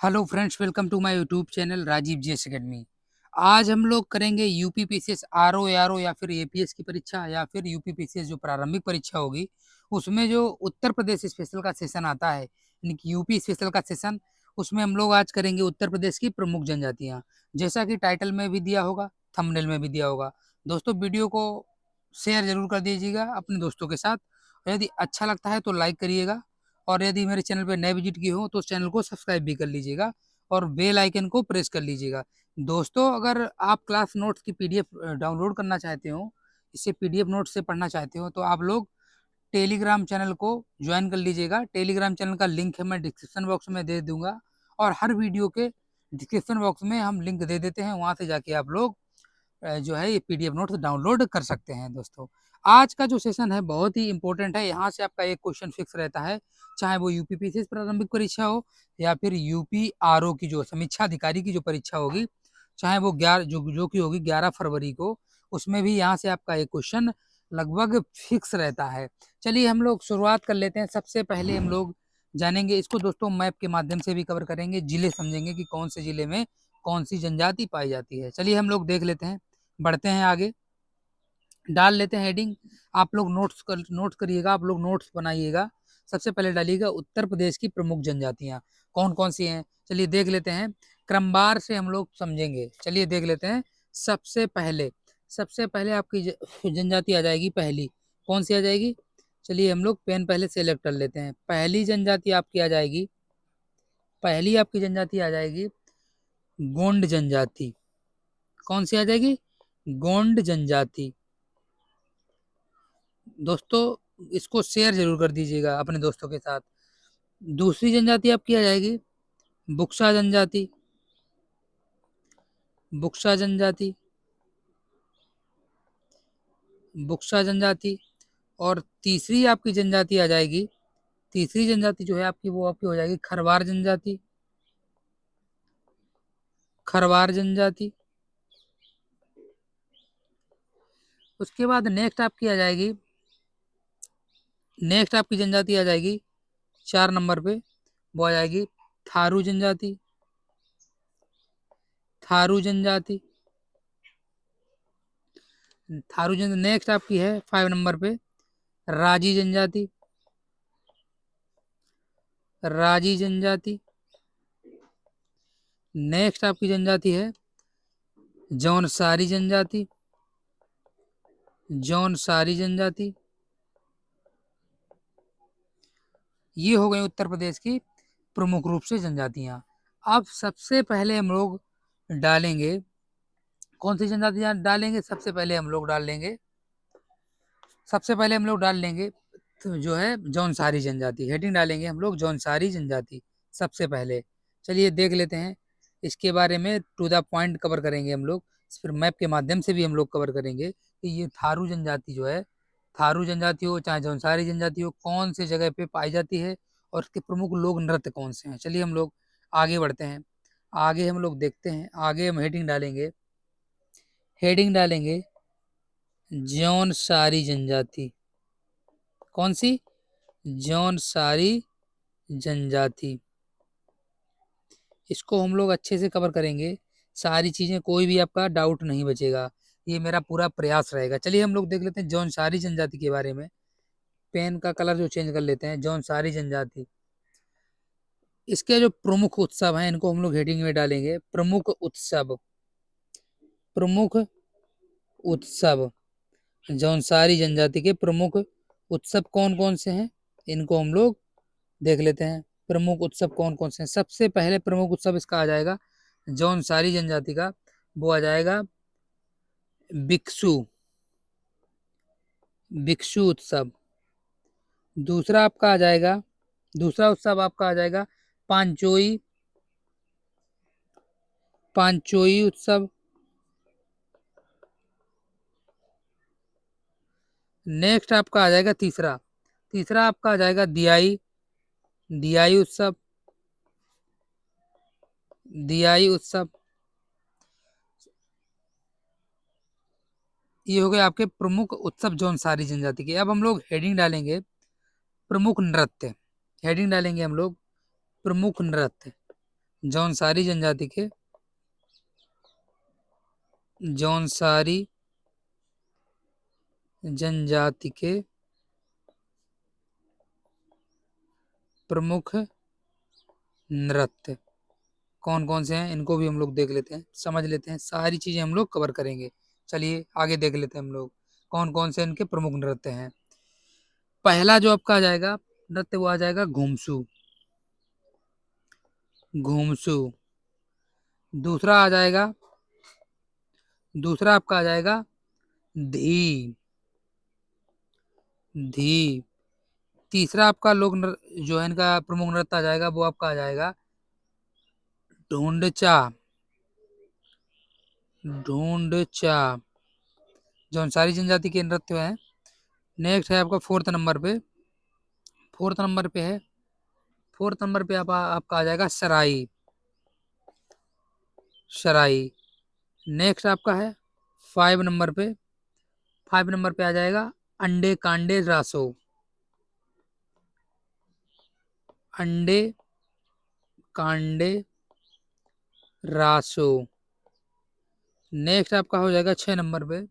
Hello friends, welcome to my YouTube channel Rajeev G S academy. आज हम लोग करेंगे यूपी पीसीएस आरओ एआरओ या फिर एपीएस की परीक्षा या फिर यूपी पीसीएस जो प्रारंभिक परीक्षा होगी उसमें जो उत्तर प्रदेश स्पेशल का सेशन आता है, यानी कि यूपी स्पेशल का सेशन। उसमें हम लोग आज करेंगे उत्तर प्रदेश की प्रमुख जनजातियाँ, जैसा कि टाइटल में भी दिया होगा, थंबनेल में भी दिया होगा। दोस्तों, वीडियो को शेयर जरूर कर दीजिएगा अपने दोस्तों के साथ, और यदि अच्छा लगता है तो लाइक करिएगा, और यदि मेरे चैनल पर नए विजिट किए हो तो चैनल को सब्सक्राइब भी कर लीजिएगा और बेल आइकन को प्रेस कर लीजिएगा। दोस्तों, अगर आप क्लास नोट्स की पीडीएफ डाउनलोड करना चाहते हो, इससे पीडीएफ नोट्स से पढ़ना चाहते हो, तो आप लोग टेलीग्राम चैनल को ज्वाइन कर लीजिएगा। टेलीग्राम चैनल का लिंक है, मैं डिस्क्रिप्शन बॉक्स में दे दूंगा, और हर वीडियो के डिस्क्रिप्शन बॉक्स में हम लिंक दे देते हैं, वहाँ से जाके आप लोग जो है ये पीडीएफ नोट्स डाउनलोड कर सकते हैं। दोस्तों, आज का जो सेशन है बहुत ही इंपॉर्टेंट है। यहाँ से आपका एक क्वेश्चन फिक्स रहता है, चाहे वो यूपी पीसीएस प्रारंभिक परीक्षा हो या फिर यूपी आरओ की जो समीक्षा अधिकारी की जो परीक्षा होगी, चाहे वो 11 जो की होगी 11 फरवरी को, उसमें भी यहाँ से आपका एक क्वेश्चन लगभग फिक्स रहता है। चलिए हम लोग शुरुआत कर लेते हैं। सबसे पहले हम लोग जानेंगे इसको, दोस्तों मैप के माध्यम से भी कवर करेंगे, जिले समझेंगे कि कौन से जिले में कौन सी जनजाति पाई जाती है। चलिए हम लोग देख लेते हैं, बढ़ते हैं आगे, डाल लेते हैं हेडिंग। आप लोग नोट्स करिएगा, आप लोग नोट्स बनाइएगा। सबसे पहले डालिएगा उत्तर प्रदेश की प्रमुख जनजातियां कौन कौन सी हैं। चलिए देख लेते हैं, क्रमवार से हम लोग समझेंगे। चलिए देख लेते हैं। सबसे पहले आपकी जनजाति आ जाएगी पहली। कौन सी आ जाएगी? चलिए हम लोग पेन पहले सेलेक्ट कर लेते हैं। पहली जनजाति आपकी आ जाएगी, पहली आपकी जनजाति आ जाएगी गोंड जनजाति। कौन सी आ जाएगी? गोंड जनजाति। दोस्तों, इसको शेयर जरूर कर दीजिएगा अपने दोस्तों के साथ। दूसरी जनजाति आपकी आ जाएगी बुक्सा जनजाति। बुक्सा जनजाति, बुक्सा जनजाति। और तीसरी आपकी जनजाति आ जाएगी, तीसरी जनजाति जो है आपकी, वो आपकी हो जाएगी खरवार जनजाति। खरवार जनजाति। उसके बाद नेक्स्ट आपकी जनजाति आ जाएगी 4 नंबर पे, वो आ जाएगी थारू जनजाति। थारू जनजाति। थारू जनजाति। नेक्स्ट आपकी है 5 नंबर पे राजी जनजाति। राजी जनजाति। नेक्स्ट आपकी जनजाति है जौनसारी जनजाति। जौनसारी जनजाति। ये हो गई उत्तर प्रदेश की प्रमुख रूप से जनजातियां। अब सबसे पहले हम लोग डालेंगे, कौन सी जनजातियां डालेंगे? सबसे पहले हम लोग डाल लेंगे तो जो है जौनसारी जनजाति। हेडिंग डालेंगे हम लोग जौनसारी जनजाति सबसे पहले। चलिए देख लेते हैं, इसके बारे में टू द पॉइंट कवर करेंगे हम लोग। फिर मैप के माध्यम से भी हम लोग कवर करेंगे कि ये थारू जनजाति जो है, थारू जनजाति हो चाहे जौनसारी जनजाति हो, कौन से जगह पे पाई जाती है और इसके प्रमुख लोक नृत्य कौन से हैं। चलिए हम लोग आगे बढ़ते हैं। आगे हम लोग देखते हैं, आगे हम हेडिंग डालेंगे। हेडिंग डालेंगे जौनसारी जनजाति। कौन सी? जौनसारी जनजाति। इसको हम लोग अच्छे से कवर करेंगे, सारी चीजें, कोई भी आपका डाउट नहीं बचेगा, ये मेरा पूरा प्रयास रहेगा। चलिए हम लोग देख लेते हैं जौनसारी जनजाति के बारे में। पेन का कलर जो चेंज कर लेते हैं, जौनसारी जनजाति। इसके जो प्रमुख उत्सव हैं इनको हम लोग हेडिंग में डालेंगे प्रमुख उत्सव। प्रमुख उत्सव। जौनसारी जनजाति के प्रमुख उत्सव कौन कौन से हैं, इनको हम लोग देख लेते हैं। प्रमुख उत्सव कौन कौन से हैं? सबसे पहले प्रमुख उत्सव इसका आ जाएगा जौनसारी जनजाति का, वो आ जाएगा भिक्षु। भिक्षु उत्सव। दूसरा आपका आ जाएगा, दूसरा उत्सव आपका आ जाएगा पांचोई। पांचोई उत्सव। नेक्स्ट आपका आ जाएगा तीसरा, तीसरा आपका आ जाएगा दियाई। दियाई उत्सव। दियाई उत्सव। ये हो गए आपके प्रमुख उत्सव जौनसारी जनजाति के। अब हम लोग हेडिंग डालेंगे प्रमुख नृत्य। हेडिंग डालेंगे हम लोग प्रमुख नृत्य। जौनसारी जनजाति के जौनसारी जनजाति के प्रमुख नृत्य कौन कौन से हैं, इनको भी हम लोग देख लेते हैं, समझ लेते हैं, सारी चीजें हम लोग कवर करेंगे। चलिए आगे देख लेते हैं हम लोग कौन कौन से इनके प्रमुख नृत्य हैं। पहला जो आपका आ जाएगा नृत्य वो आ जाएगा घुमसू। घुमसू। दूसरा आ जाएगा, दूसरा आपका आ जाएगा धी। धी। तीसरा आपका जो है इनका प्रमुख नृत्य आ जाएगा वो आपका आ जाएगा ढूंढचा। ढूंढचा। जौनसारी जनजाति के नृत्य हैं। नेक्स्ट है आपका फोर्थ नंबर पे, फोर्थ नंबर पे है, फोर्थ नंबर पे आपका आ जाएगा सराई। सराई। नेक्स्ट आपका है 5 नंबर पे, 5 नंबर पे आ जाएगा अंडे कांडे रासो। अंडे कांडे रासो। नेक्स्ट आपका हो जाएगा 6 नंबर पे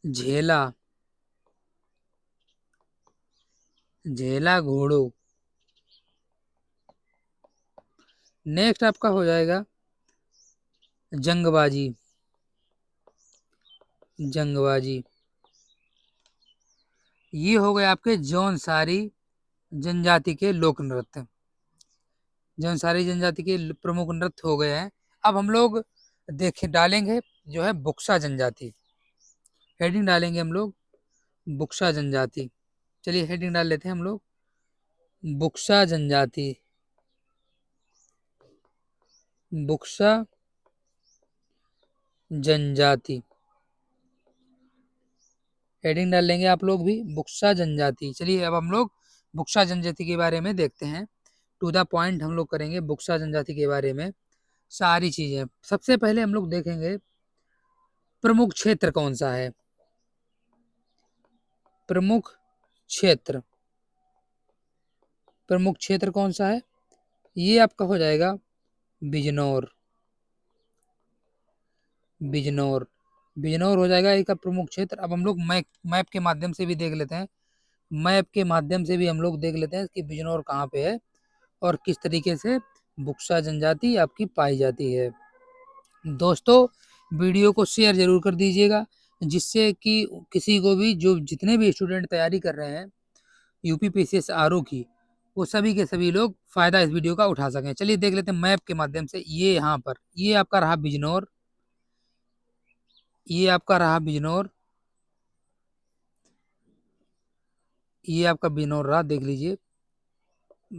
झेला। झेला घोड़ो। नेक्स्ट आपका हो जाएगा जंगबाजी। जंगबाजी। ये हो गए आपके जौनसारी जनजाति के लोक नृत्य। जौनसारी जनजाति के प्रमुख नृत्य हो गए हैं। अब हम लोग देखे डालेंगे जो है बुक्सा जनजाति। हेडिंग डालेंगे हम लोग बुक्सा जनजाति। चलिए हेडिंग डाल लेते हैं हम लोग बुक्सा जनजाति। बुक्सा जनजाति हेडिंग डाल लेंगे आप लोग भी बुक्सा जनजाति। चलिए अब हम लोग बुक्सा जनजाति के बारे में देखते हैं, टू द पॉइंट हम लोग करेंगे बुक्सा जनजाति के बारे में सारी चीजें। सबसे पहले हम लोग देखेंगे प्रमुख क्षेत्र कौन सा है। प्रमुख क्षेत्र। प्रमुख क्षेत्र कौन सा है, ये आपका हो जाएगा बिजनौर। बिजनौर। बिजनौर हो जाएगा एक प्रमुख क्षेत्र। अब हम लोग मैप के माध्यम से भी देख लेते हैं, मैप के माध्यम से भी हम लोग देख लेते हैं कि बिजनौर कहाँ पे है और किस तरीके से बुक्सा जनजाति आपकी पाई जाती है। दोस्तों वीडियो को शेयर जरूर कर दीजिएगा, जिससे कि किसी को भी, जो जितने भी स्टूडेंट तैयारी कर रहे हैं यूपी पीसीएस आरओ की, वो सभी के सभी लोग फायदा इस वीडियो का उठा सकें। चलिए देख लेते हैं मैप के माध्यम से। ये यहाँ पर ये आपका रहा बिजनौर। ये आपका रहा बिजनौर। ये आपका बिजनौर रहा, देख लीजिए,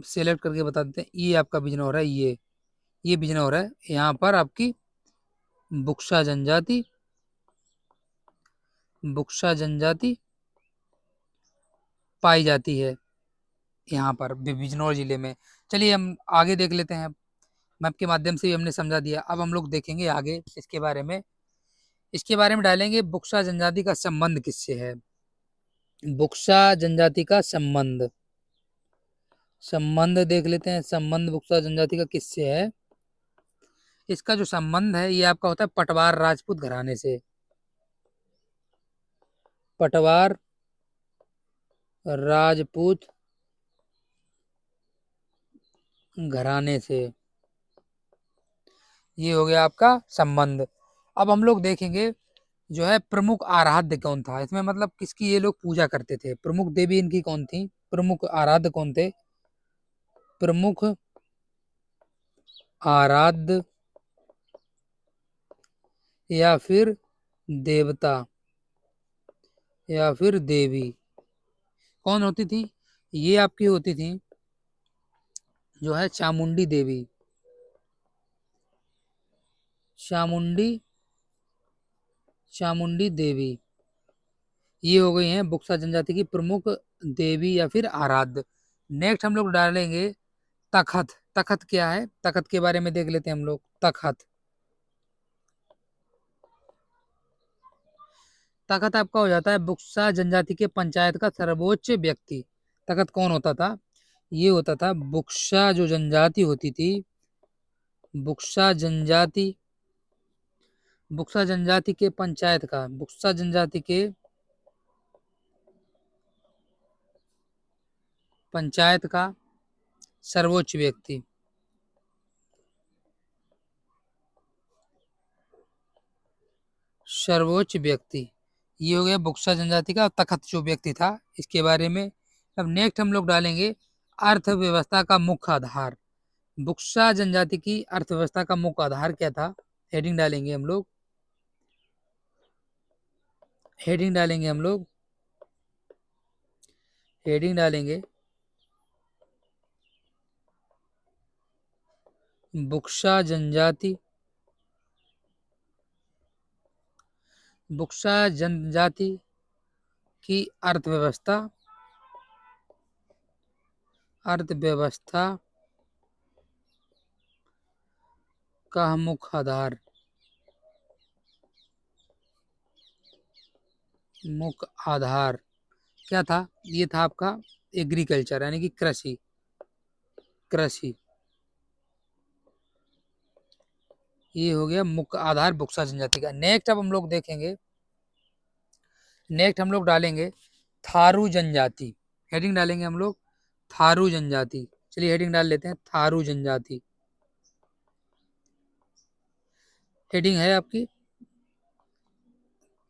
सेलेक्ट करके बता देते हैं। ये आपका बिजनौर है। ये बिजनौर है। यहाँ पर आपकी बुक्सा जनजाति, बुक्सा जनजाति पाई जाती है यहाँ पर बिजनौर जिले में। चलिए हम आगे देख लेते हैं, मैप के माध्यम से भी हमने समझा दिया। अब हम लोग देखेंगे आगे इसके बारे में। इसके बारे में डालेंगे बुक्सा जनजाति का संबंध किससे है। बुक्सा जनजाति का संबंध, संबंध देख लेते हैं। संबंध बुक्सा जनजाति का किससे है। इसका जो संबंध है ये आपका होता है पटवार राजपूत घराने से। पटवार राजपूत घराने से, ये हो गया आपका संबंध। अब हम लोग देखेंगे जो है प्रमुख आराध्य कौन था इसमें, मतलब किसकी ये लोग पूजा करते थे। प्रमुख देवी इनकी कौन थी, प्रमुख आराध्य कौन थे। प्रमुख आराध्य या फिर देवता या फिर देवी कौन होती थी, ये आपकी होती थी जो है चामुंडी देवी। चामुंडी, चामुंडी देवी, ये हो गई हैं बुक्सा जनजाति की प्रमुख देवी या फिर आराध्य। नेक्स्ट हम लोग डालेंगे तखत। तखत क्या है, तखत के बारे में देख लेते हैं हम लोग। तखत, तखत आपका हो जाता है बुक्सा जनजाति के पंचायत का सर्वोच्च व्यक्ति। तखत कौन होता था, ये होता था बुक्सा जो जनजाति होती थी बुक्सा जनजाति, बुक्सा जनजाति के पंचायत का, बुक्सा जनजाति के पंचायत का सर्वोच्च व्यक्ति, सर्वोच्च व्यक्ति, ये हो गया बुक्सा जनजाति का तखत जो व्यक्ति था इसके बारे में। अब नेक्स्ट हम लोग डालेंगे अर्थव्यवस्था का मुख्य आधार। बुक्सा जनजाति की अर्थव्यवस्था का मुख्य आधार क्या था? हेडिंग डालेंगे हम लोग, हेडिंग डालेंगे हम लोग, हेडिंग डालेंगे बुक्सा जनजाति, बुक्सा जनजाति की अर्थव्यवस्था, अर्थव्यवस्था का मुख्य आधार, मुख्य आधार क्या था? ये था आपका एग्रीकल्चर यानी कि कृषि, कृषि। ये हो गया मुख्य आधार बुक्सा जनजाति का। नेक्स्ट अब हम लोग देखेंगे, नेक्स्ट हम लोग डालेंगे थारू जनजाति। हेडिंग डालेंगे हम लोग थारू जनजाति। चलिए हेडिंग डाल लेते हैं थारू जनजाति। हेडिंग है आपकी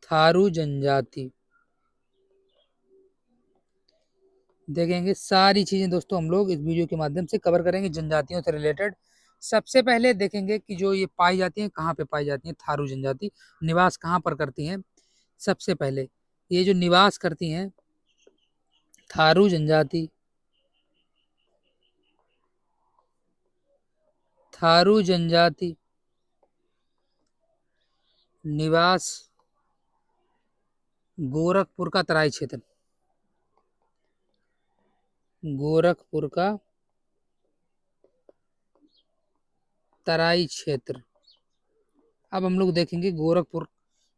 थारू जनजाति। देखेंगे सारी चीजें दोस्तों हम लोग इस वीडियो के माध्यम से कवर करेंगे जनजातियों से रिलेटेड। सबसे पहले देखेंगे कि जो ये पाई जाती हैं कहाँ पे पाई जाती हैं थारू जनजाति, निवास कहाँ पर करती हैं। सबसे पहले ये जो निवास करती हैं थारू जनजाति, थारू जनजाति निवास गोरखपुर का तराई क्षेत्र, गोरखपुर का तराई क्षेत्र। अब हम लोग देखेंगे गोरखपुर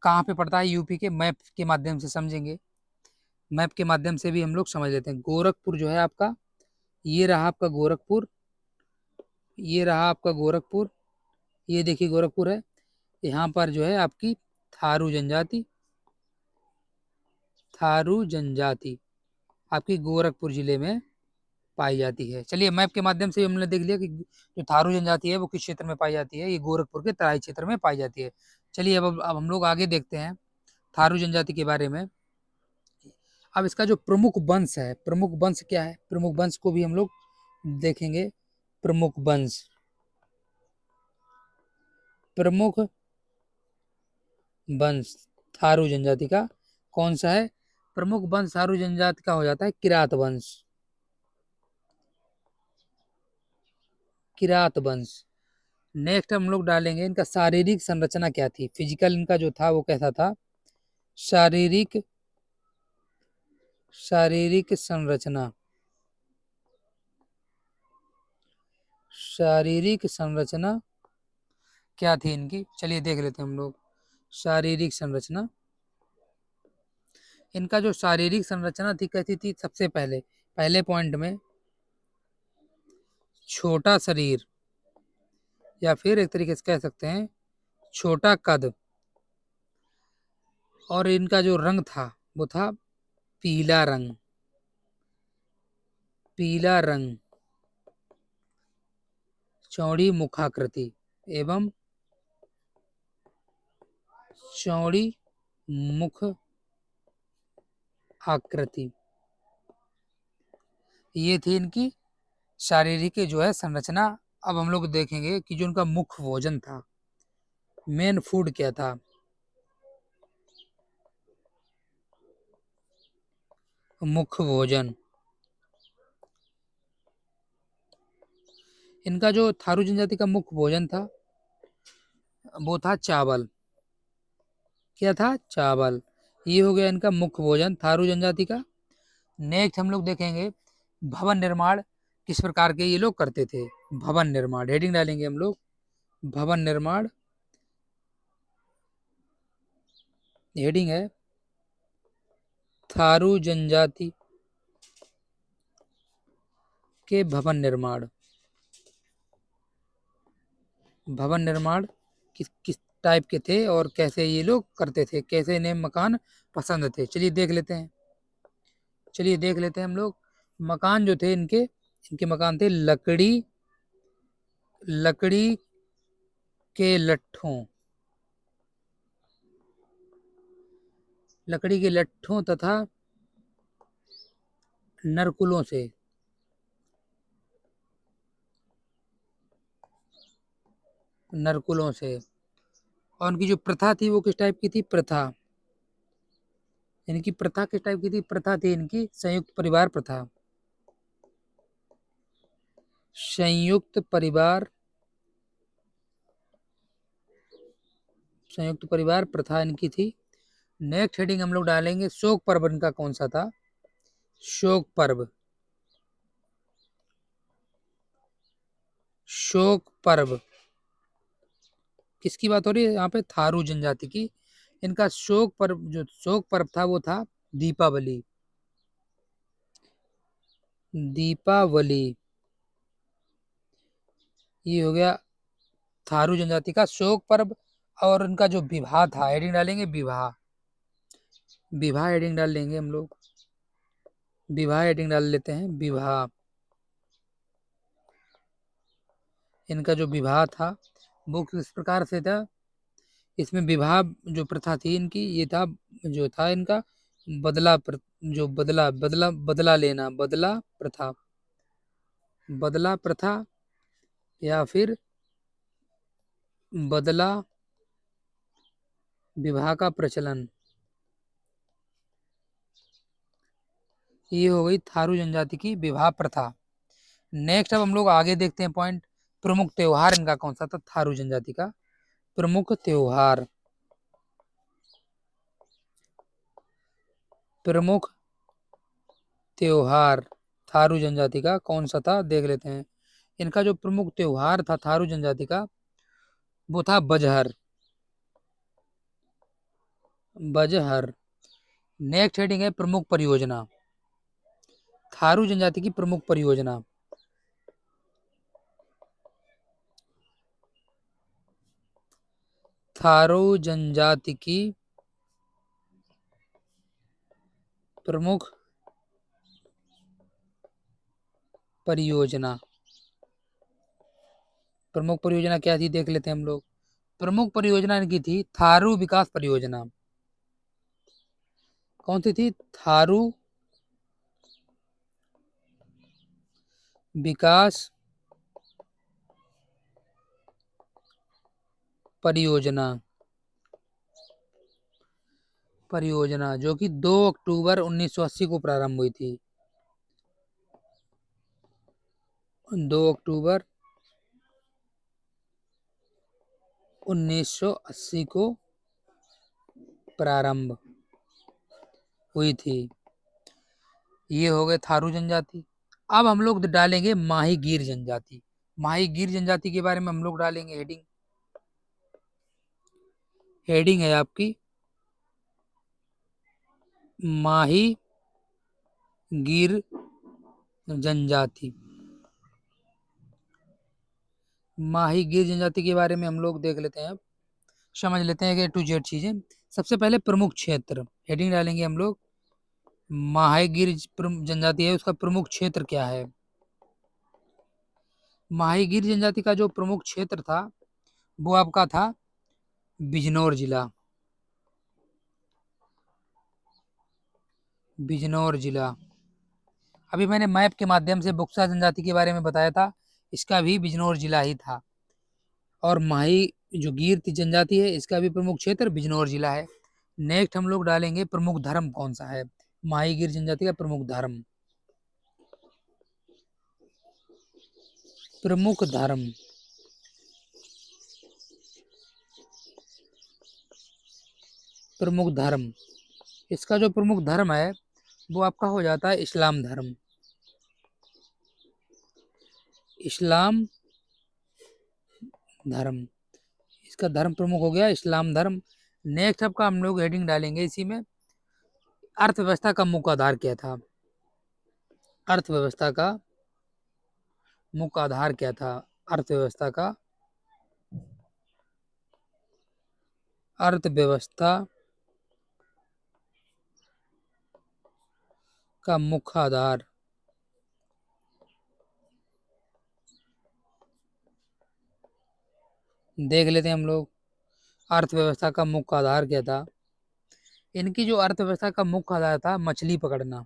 कहाँ पे पड़ता है यूपी के, मैप के माध्यम से समझेंगे, मैप के माध्यम से भी हम लोग समझ लेते हैं। गोरखपुर जो है आपका, ये रहा आपका गोरखपुर, ये रहा आपका गोरखपुर, ये देखिए गोरखपुर है। यहाँ पर जो है आपकी थारू जनजाति, थारू जनजाति आपकी गोरखपुर जिले में पाई जाती है। चलिए मैप के माध्यम से हमने देख लिया कि जो थारू जनजाति है वो किस क्षेत्र में पाई जाती है, ये गोरखपुर के तराई क्षेत्र में पाई जाती है। चलिए अब हम लोग आगे देखते हैं थारू जनजाति के बारे में। अब इसका जो प्रमुख वंश है, प्रमुख वंश क्या है, प्रमुख वंश को भी हम लोग देखेंगे। प्रमुख वंश, प्रमुख वंश थारू जनजाति का कौन सा है? प्रमुख वंश थारू जनजाति का हो जाता है किरात वंश, किरात वंश। नेक्स्ट हम लोग डालेंगे इनका शारीरिक संरचना क्या थी, फिजिकल इनका जो था वो कैसा था? शारीरिक, शारीरिक संरचना, शारीरिक संरचना क्या थी इनकी? चलिए देख लेते हैं हम लोग शारीरिक संरचना। इनका जो शारीरिक संरचना थी कैसी थी? सबसे पहले पहले पॉइंट में छोटा शरीर, या फिर एक तरीके से कह सकते हैं छोटा कद, और इनका जो रंग था वो था पीला रंग, पीला रंग, चौड़ी मुखाकृति एवं चौड़ी मुख आकृति। ये थी इनकी शारीरिक जो है संरचना। अब हम लोग देखेंगे कि जो उनका मुख्य भोजन था, मेन फूड क्या था? मुख्य भोजन, इनका जो थारू जनजाति का मुख्य भोजन था वो था चावल। क्या था? चावल। ये हो गया इनका मुख्य भोजन थारू जनजाति का। नेक्स्ट हम लोग देखेंगे भवन निर्माण किस प्रकार के ये लोग करते थे। भवन निर्माण, हेडिंग डालेंगे हम लोग भवन निर्माण। हेडिंग है थारू जनजाति के भवन निर्माण, भवन निर्माण किस किस टाइप के थे और कैसे ये लोग करते थे, कैसे इन्हें मकान पसंद थे। चलिए देख लेते हैं हम लोग। मकान जो थे इनके इनके मकान थे लकड़ी के लट्ठों तथा नरकुलों से। और उनकी जो प्रथा थी वो किस टाइप की थी? इनकी प्रथा किस टाइप की थी? प्रथा थी इनकी संयुक्त परिवार प्रथा। संयुक्त परिवार प्रथा इनकी थी। नेक्स्ट हेडिंग हम लोग डालेंगे शोक पर्व इनका कौन सा था? शोक पर्व किसकी बात हो रही है यहाँ पे? थारू जनजाति की। इनका शोक पर्व था वो था दीपावली। ये हो गया थारू जनजाति का शोक पर्व। और उनका जो विवाह था, हेडिंग डालेंगे विवाह हेडिंग डाल लेंगे हम लोग। विवाह हेडिंग डाल लेते हैं विवाह। इनका जो विवाह था वो किस प्रकार से था? इसमें विवाह जो प्रथा थी इनकी, ये था जो था इनका बदला लेना, बदला प्रथा या फिर बदला विवाह का प्रचलन। ये हो गई थारू जनजाति की विवाह प्रथा। नेक्स्ट अब हम लोग आगे देखते हैं पॉइंट। प्रमुख त्योहार इनका कौन सा था? थारू जनजाति का प्रमुख त्योहार थारू जनजाति का कौन सा था? देख लेते हैं। इनका जो प्रमुख त्योहार था थारू जनजाति का वो था बजहर। नेक्स्ट हेडिंग है प्रमुख परियोजना। थारू जनजाति की प्रमुख परियोजना। थारू जनजाति की प्रमुख परियोजना क्या थी? देख लेते हैं हम लोग। प्रमुख परियोजना इनकी थी थारू विकास परियोजना। कौन सी थी? थारू विकास परियोजना जो कि 2 अक्टूबर 1980 को प्रारंभ हुई थी। 2 अक्टूबर 1980 को प्रारंभ हुई थी। ये हो गए थारू जनजाति। अब हम लोग डालेंगे माहीगीर जनजाति। माहीगीर जनजाति के बारे में हम लोग डालेंगे हेडिंग है आपकी माहीगीर जनजाति। माहीगीर जनजाति के बारे में हम लोग देख लेते हैं। अब समझ लेते हैं कि A to Z चीजें। सबसे पहले प्रमुख क्षेत्र हेडिंग डालेंगे हम लोग। माहीगीर जनजाति है, उसका प्रमुख क्षेत्र क्या है? माहीगीर जनजाति का जो प्रमुख क्षेत्र था वो आपका था बिजनौर जिला। अभी मैंने मैप के माध्यम से बुक्सा जनजाति के बारे में बताया था, इसका भी बिजनौर जिला ही था। और माही जो गिर जनजाति है इसका भी प्रमुख क्षेत्र बिजनौर जिला है। नेक्स्ट हम लोग डालेंगे प्रमुख धर्म कौन सा है? माही गिर जनजाति का प्रमुख धर्म इसका जो प्रमुख धर्म है वो आपका हो जाता है इस्लाम धर्म। इसका धर्म प्रमुख हो गया इस्लाम धर्म। नेक्स्ट आपका हम लोग हेडिंग डालेंगे इसी में अर्थव्यवस्था का मुख्य आधार क्या था? अर्थव्यवस्था का अर्थव्यवस्था का मुख्य आधार। देख लेते हैं हम लोग अर्थव्यवस्था का मुख्य आधार क्या था। इनकी जो अर्थव्यवस्था का मुख्य आधार था मछली पकड़ना।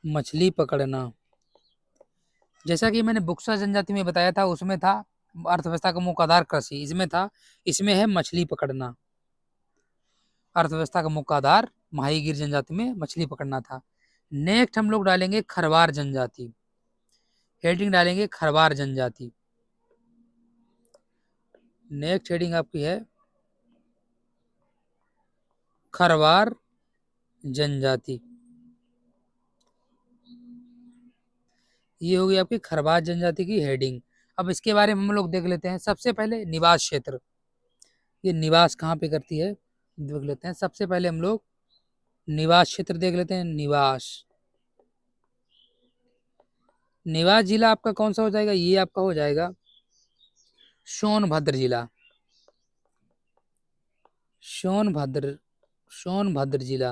मछली पकड़ना, जैसा कि मैंने बुक्सा जनजाति में बताया था, उसमें था अर्थव्यवस्था का मुख्य आधार कृषि, इसमें है मछली पकड़ना। अर्थव्यवस्था का मुख्य आधार महाईगिर जनजाति में मछली पकड़ना था। नेक्स्ट हम लोग डालेंगे खरवार जनजाति। हेडिंग डालेंगे खरवार जनजाति। नेक्स्ट हेडिंग आपकी है खरवार जनजाति। ये होगी आपकी खरवार जनजाति की हेडिंग। अब इसके बारे में हम लोग देख लेते हैं। सबसे पहले निवास क्षेत्र, ये निवास कहाँ पे करती है देख लेते हैं। सबसे पहले हम लोग निवास क्षेत्र देख लेते हैं। निवास जिला आपका कौन सा हो जाएगा, ये आपका हो जाएगा सोनभद्र जिला। सोनभद्र जिला।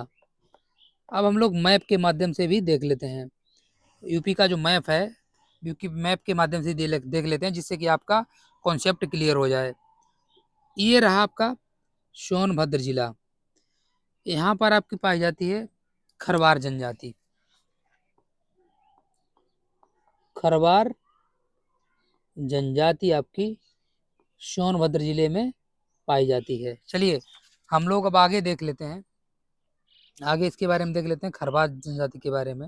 अब हम लोग मैप के माध्यम से भी देख लेते हैं। यूपी का जो मैप है, यूपी मैप के माध्यम से देख लेते हैं, जिससे कि आपका कॉन्सेप्ट क्लियर हो जाए। ये रहा आपका सोनभद्र जिला। यहाँ पर आपकी पाई जाती है खरवार जनजाति। खरवार जनजाति आपकी सोनभद्र जिले में पाई जाती है। चलिए हम लोग अब आगे देख लेते हैं। आगे इसके बारे में देख लेते हैं खरवार जनजाति के बारे में।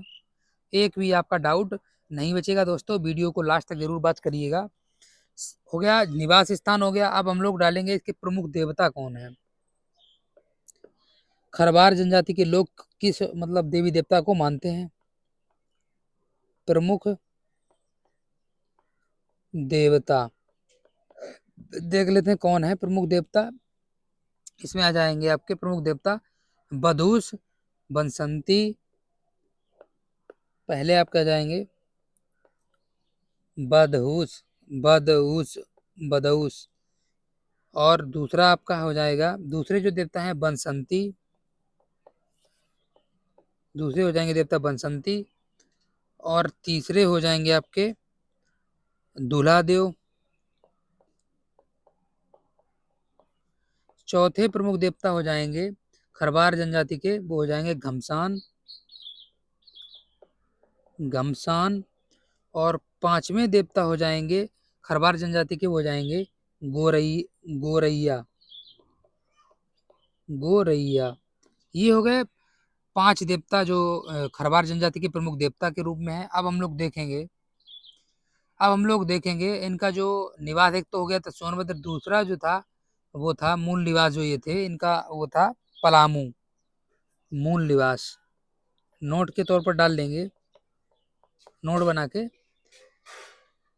एक भी आपका डाउट नहीं बचेगा दोस्तों, वीडियो को लास्ट तक जरूर बात करिएगा। हो गया निवास स्थान हो गया। अब हम लोग डालेंगे इसके प्रमुख देवता कौन है। खरवार जनजाति के लोग किस मतलब देवी देवता को मानते हैं। प्रमुख देवता देख लेते हैं कौन है प्रमुख देवता। इसमें आ जाएंगे आपके प्रमुख देवता बधूस, बसंती, पहले आपका जाएंगे बदहूस, बदऊस, बदऊस, और दूसरा आपका हो जाएगा, दूसरे जो देवता हैं बसंती, दूसरे हो जाएंगे देवता बसंती, और तीसरे हो जाएंगे आपके दूल्हादेव। चौथे प्रमुख देवता हो जाएंगे खरवार जनजाति के, वो हो जाएंगे घमसान, घमसान। और पांचवें देवता हो जाएंगे खरवार जनजाति के, वो हो जाएंगे गोरैया, गोरैया। ये हो गए 5 देवता जो खरवार जनजाति के प्रमुख देवता के रूप में है। अब हम लोग देखेंगे इनका जो निवास, एक तो हो गया था सोनभद्र, दूसरा जो था वो था मूल निवास, जो ये थे इनका वो था पलामू। मूल निवास नोट के तौर पर डाल देंगे, नोट बना के।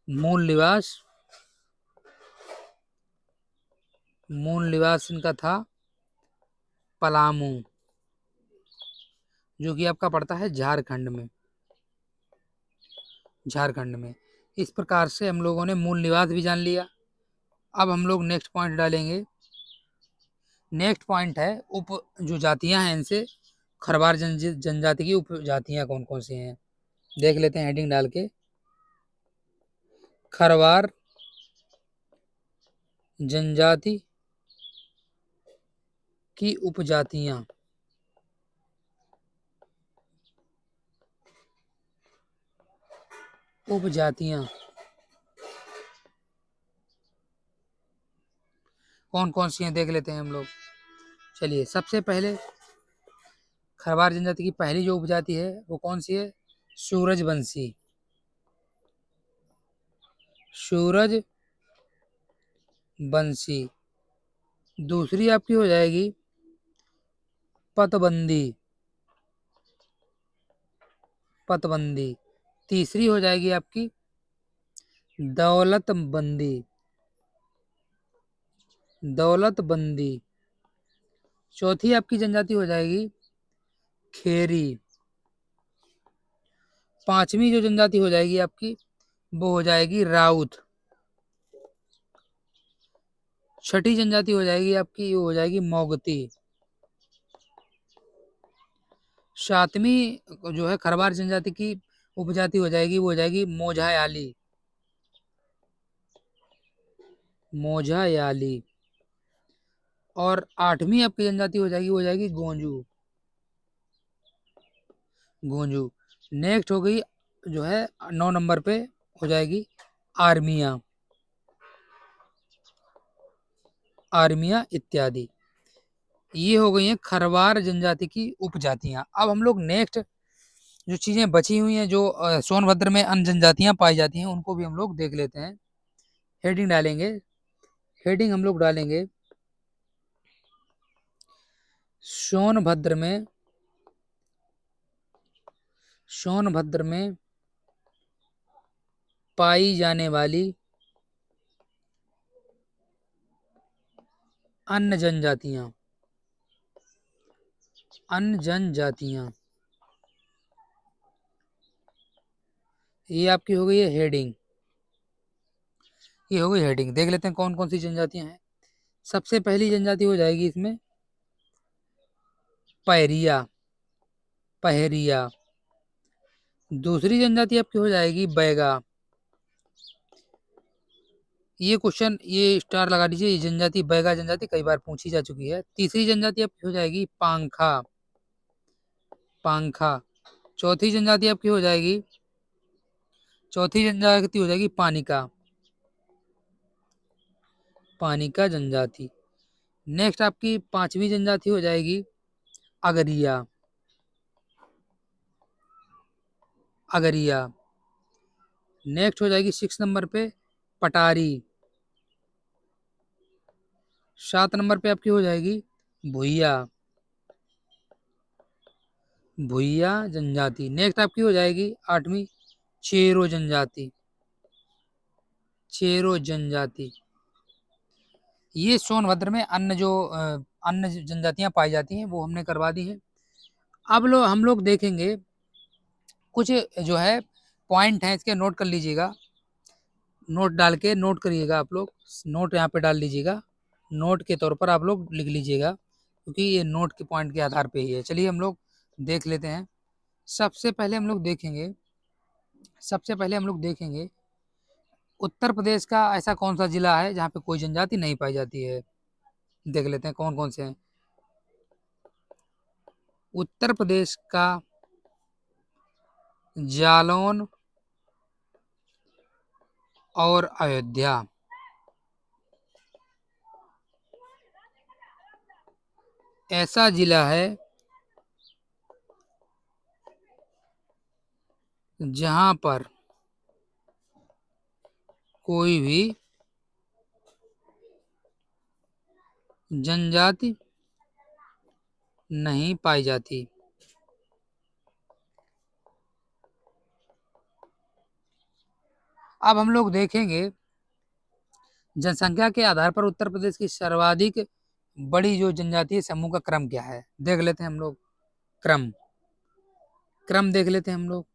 मूल निवास, मूल निवास इनका था पलामू, जो कि आपका पड़ता है झारखंड में, झारखंड में। इस प्रकार से हम लोगों ने मूल निवास भी जान लिया। अब हम लोग नेक्स्ट पॉइंट डालेंगे। नेक्स्ट पॉइंट है उप जो जातियां हैं इनसे, खरवार जनजाति की उप जातियां कौन कौन सी हैं देख लेते हैं हेडिंग डाल के। खरवार जनजाति की उपजातियां। उपजातियां कौन कौन सी हैं देख लेते हैं हम लोग। चलिए सबसे पहले खरवार जनजाति की पहली जो उपजाति है वो कौन सी है, सूरजवंशी। सूरजवंशी। दूसरी आपकी हो जाएगी पतबंदी, पतबंदी। तीसरी हो जाएगी आपकी दौलतबंदी, दौलतबंदी। चौथी आपकी जनजाति हो जाएगी खेरी। पांचवी जो जनजाति हो जाएगी आपकी वो हो जाएगी राउत। छठी जनजाति हो जाएगी आपकी, वो हो जाएगी मोगती। सातवीं जो है खरवार जनजाति की उपजाति हो जाएगी, वो हो जाएगी मोझायाली। मोझायाली। और आठवीं आपकी जनजाति हो जाएगी, वो हो जाएगी गोंजू। गोंजू। नेक्स्ट हो गई जो है 9 नंबर पे हो जाएगी आर्मिया। आर्मिया इत्यादि। ये हो गई हैं खरवार जनजाति की उपजातियां। अब हम लोग नेक्स्ट जो चीजें बची हुई हैं, जो सोनभद्र में अन्य जनजातियां पाई जाती हैं, उनको भी हम लोग देख लेते हैं। हेडिंग डालेंगे। हेडिंग हम लोग डालेंगे सोनभद्र में, सोनभद्र में पाई जाने वाली अन्य जनजातियां। अन्य जनजातियां। ये आपकी हो गई है हेडिंग। ये हो गई हेडिंग। देख लेते हैं कौन कौन सी जनजातियां हैं। सबसे पहली जनजाति हो जाएगी इसमें पहरिया। पहरिया। दूसरी जनजाति आपकी हो जाएगी बैगा। ये क्वेश्चन ये स्टार लगा दीजिए, ये जनजाति बैगा जनजाति कई बार पूछी जा चुकी है। तीसरी जनजाति आपकी हो जाएगी पांखा। पांखा। चौथी जनजाति आपकी हो जाएगी, चौथी जनजाति हो जाएगी पानिका। पानिका जनजाति। नेक्स्ट आपकी पांचवी जनजाति हो जाएगी अगरिया। अगरिया। नेक्स्ट हो जाएगी 6 नंबर पे पटारी। 7 नंबर पे आपकी हो जाएगी भुइया। भुइया जनजाति। नेक्स्ट आपकी हो जाएगी 8वीं चेरो जनजाति। चेरो जनजाति। ये सोनभद्र में अन्य जो अन्य जनजातियां पाई जाती हैं वो हमने करवा दी हैं। अब हम लोग देखेंगे कुछ जो है पॉइंट हैं, इसके नोट कर लीजिएगा। नोट डाल के नोट करिएगा आप लोग। नोट यहाँ पे डाल लीजिएगा। नोट के तौर पर आप लोग लिख लीजिएगा, क्योंकि ये नोट के पॉइंट के आधार पे ही है। चलिए हम लोग देख लेते हैं। सबसे पहले हम लोग देखेंगे, सबसे पहले हम लोग देखेंगे उत्तर प्रदेश का ऐसा कौन सा जिला है जहाँ पे कोई जनजाति नहीं पाई जाती है। देख लेते हैं कौन कौन से हैं। उत्तर प्रदेश का जालौन और अयोध्या ऐसा जिला है जहां पर कोई भी जनजाति नहीं पाई जाती। अब हम लोग देखेंगे जनसंख्या के आधार पर उत्तर प्रदेश की सर्वाधिक बड़ी जो जनजातीय समूह का क्रम क्या है। देख लेते हैं हम लोग। क्रम क्रम देख लेते हैं हम लोग।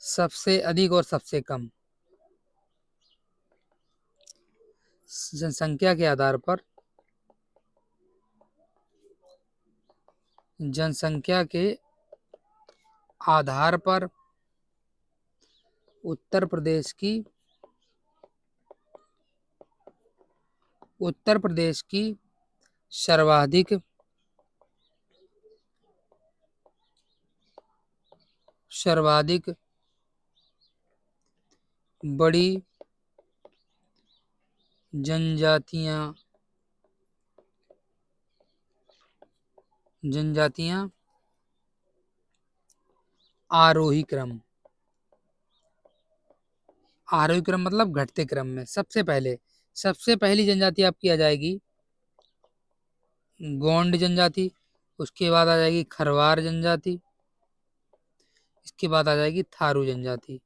सबसे अधिक और सबसे कम जनसंख्या के आधार पर, जनसंख्या के आधार पर उत्तर प्रदेश की, उत्तर प्रदेश की सर्वाधिक सर्वाधिक बड़ी जनजातियां जनजातियां आरोही क्रम। आरोही क्रम मतलब घटते क्रम में। सबसे पहली जनजाति आपकी आ जाएगी गोंड जनजाति। उसके बाद आ जाएगी खरवार जनजाति। इसके बाद आ जाएगी थारू जनजाति।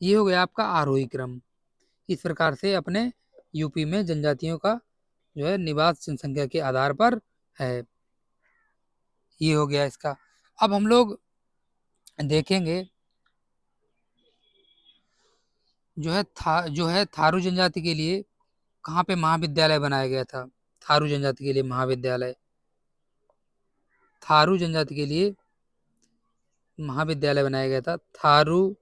ये हो गया आपका आरोही क्रम। इस प्रकार से अपने यूपी में जनजातियों का जो है निवास जनसंख्या के आधार पर है। ये हो गया इसका। अब हम लोग देखेंगे जो है थारू जनजाति के लिए कहाँ पे महाविद्यालय बनाया गया था? थारू जनजाति के लिए महाविद्यालय, थारू जनजाति के लिए महाविद्यालय बनाया गया था। थारू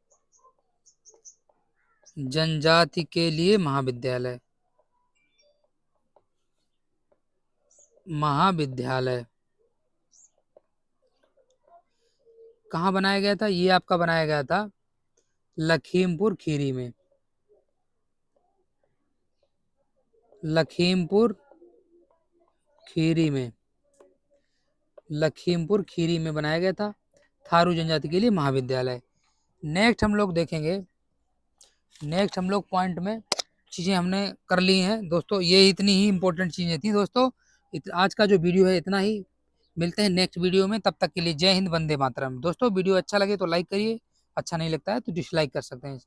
जनजाति के लिए महाविद्यालय, महाविद्यालय कहाँ बनाया गया था? ये आपका बनाया गया था लखीमपुर खीरी में, लखीमपुर खीरी में, लखीमपुर खीरी में बनाया गया था थारू जनजाति के लिए महाविद्यालय। नेक्स्ट हम लोग देखेंगे, नेक्स्ट हम लोग पॉइंट में चीज़ें हमने कर ली हैं दोस्तों। ये इतनी ही इंपॉर्टेंट चीज़ें थी दोस्तों। आज का जो वीडियो है इतना ही, मिलते हैं नेक्स्ट वीडियो में, तब तक के लिए जय हिंद, वंदे मातरम। दोस्तों वीडियो अच्छा लगे तो लाइक करिए, अच्छा नहीं लगता है तो डिसलाइक कर सकते हैं।